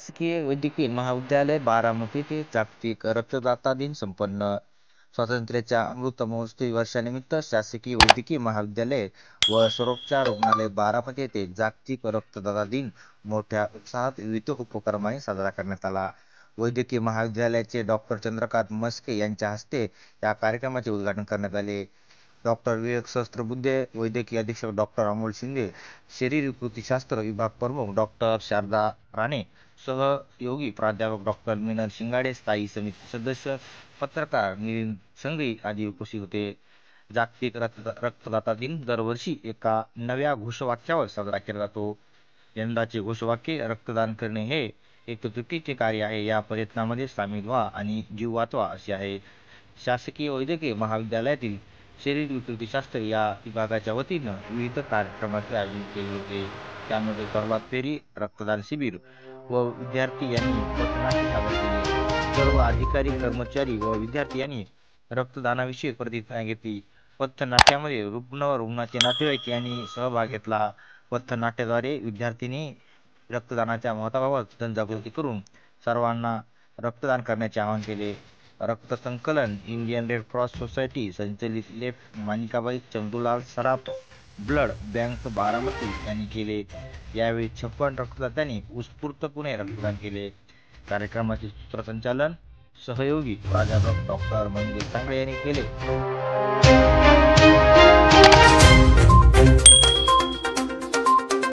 शासकीय वैद्यकीय महाविद्यालय बारामती येथे जागतिक रक्तदाता दिन संपन्न. स्वातंत्र्याच्या अमृत महोत्सवी वर्षानिमित्त शासकीय वैद्यकीय महाविद्यालय व सर्वोपचार रुग्णालय बारामती येथे जागतिक रक्तदाता दिन मोठ्या उत्साहात विविध उपक्रमाने साजरा करण्यात आला. वैद्यकीय महाविद्यालयाचे डॉक्टर चंद्रकांत मस्के यांच्या हस्ते या कार्यक्रमाचे उद्घाटन करण्यात आले. डॉक्टर विवेक सहस्त्रबुद्धे, वैद्यकीय अधीक्षक डॉक्टर अमोल शिंदे, शरीर विकृतीशास्त्र विभाग प्रमुख डॉक्टर शारदा राणे, सहयोगी प्राध्यापक डॉक्टर मिनल शिंगाडे, स्थायी समिती सदस्य पत्रकार मिलिंद संगरी आदी उपस्थित होते. जागतिक रक्तदाता दिन दरवर्षी एका नव्या घोषवाक्यावर साजरा केला जातो. यंदाचे घोषवाक्य रक्तदान करणे हे एक चुकीचे कार्य आहे, या प्रयत्नामध्ये सामील व्हा आणि जीव वाचवा असे आहे. शासकीय वैद्यकीय महाविद्यालयातील शरीर विकृतीशास्त्र या विभागाच्या वतीनं विविध कार्यक्रमाचे आयोजन केले होते. त्यामध्ये प्रभात फेरी, रक्तदान शिबिर व विद्यार्थी यांनी पथनाट्य सादर केले. सर्व अधिकारी, कर्मचारी व विद्यार्थी यांनी रक्तदानाविषयी प्रतिज्ञा घेतली. पथनाट्यामध्ये रुग्ण व रुग्णाचे नातेवाईक यांनी सहभाग घेतला. पथनाट्याद्वारे विद्यार्थ्यांनी रक्तदानाच्या महत्त्वाबाबत जनजागृती करून सर्वांना रक्तदान करण्याचे आवाहन केले. रक्तसंकलन इंडियन रेड क्रॉस सोसायटी संचलित लेफ्ट माणिकाबाई चंदूलाल सराफ ब्लड बँक बारामती यांनी केले. यावेळी 56 रक्तदात्यांनी उत्स्फूर्तपणे रक्तदान केले. कार्यक्रमाचे सूत्रसंचालन सहयोगी प्राध्यापक डॉक्टर मंगेश सांगळे यांनी केले.